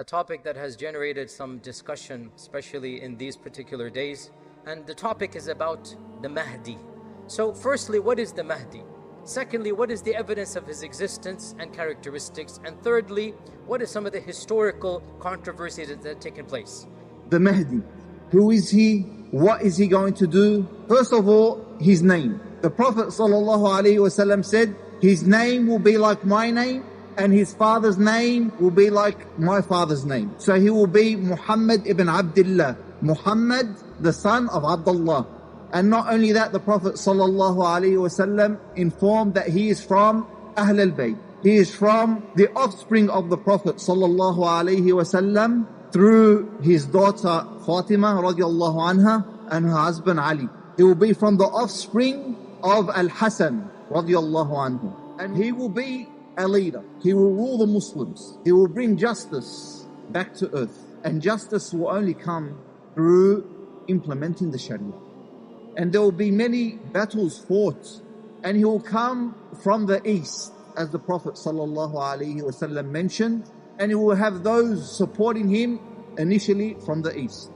topic that has generated some discussion, especially in these particular days. And the topic is about the Mahdi. So firstly, what is the Mahdi? Secondly, what is the evidence of his existence and characteristics? And thirdly, what are some of the historical controversies that have taken place? The Mahdi. Who is he? What is he going to do? First of all, his name. The Prophet ﷺ said, his name will be like my name, and his father's name will be like my father's name. So he will be Muhammad ibn Abdullah, Muhammad the son of Abdullah. And not only that, the Prophet ﷺ informed that he is from Ahl al-Bayt. He is from the offspring of the Prophet ﷺ through his daughter Fatima radiallahu anha and her husband Ali. He will be from the offspring of Al-Hasan radiallahu anhu. And he will be a leader. He will rule the Muslims. He will bring justice back to earth. And justice will only come through implementing the Sharia. And there will be many battles fought. And he will come from the east, as the Prophet ﷺ mentioned. And he will have those supporting him initially from the east.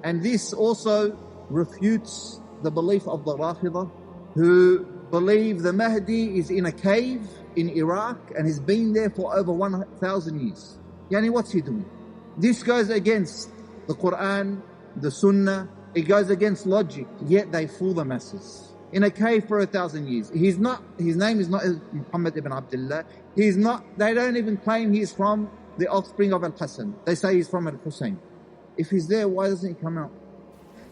And this also refutes the belief of the Rafidah, who believe the Mahdi is in a cave in Iraq and has been there for over 1,000 years. Yani, what's he doing? This goes against the Quran, the Sunnah. It goes against logic, yet they fool the masses. In a cave for 1,000 years. His name is not Muhammad ibn Abdullah. They don't even claim he's from the offspring of Al-Hasan. They say he's from Al-Hussein. If he's there, why doesn't he come out?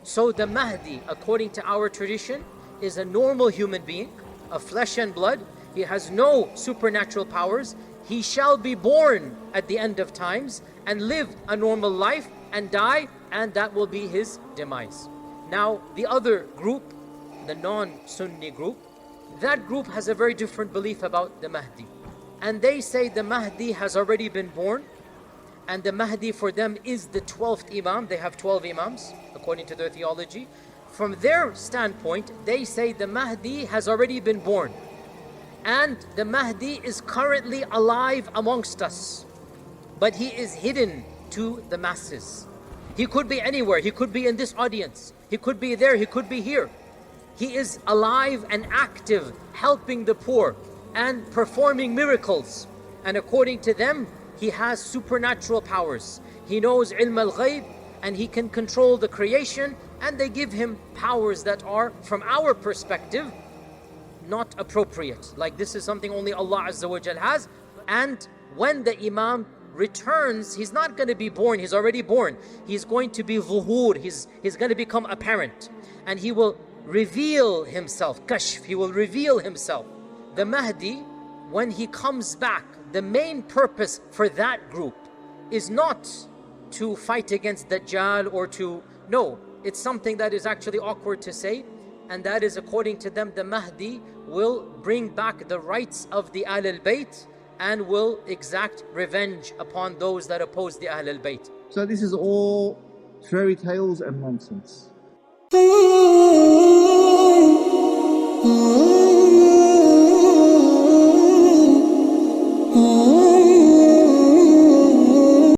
So the Mahdi, according to our tradition, is a normal human being, of flesh and blood. He has no supernatural powers. He shall be born at the end of times and live a normal life and die, and that will be his demise. Now, the other group, the non-Sunni group, that group has a very different belief about the Mahdi. And they say the Mahdi has already been born, and the Mahdi for them is the 12th Imam. They have 12 Imams, according to their theology. From their standpoint, they say the Mahdi has already been born. And the Mahdi is currently alive amongst us. But he is hidden to the masses. He could be anywhere. He could be in this audience. He could be there. He could be here. He is alive and active, helping the poor and performing miracles. And according to them, he has supernatural powers. He knows ilm al-ghayb, and he can control the creation, and they give him powers that are, from our perspective, not appropriate. Like, this is something only Allah Azza wa Jal has. And when the Imam returns, he's not going to be born, he's already born. He's going to be zuhur, he's going to become apparent. And he will reveal himself, kashf, he will reveal himself. The Mahdi, when he comes back, the main purpose for that group is not to fight against Dajjal or no, it's something that is actually awkward to say, and that is, according to them, the Mahdi will bring back the rights of the Ahl al-Bayt and will exact revenge upon those that oppose the Ahl al-Bayt. So this is all fairy tales and nonsense.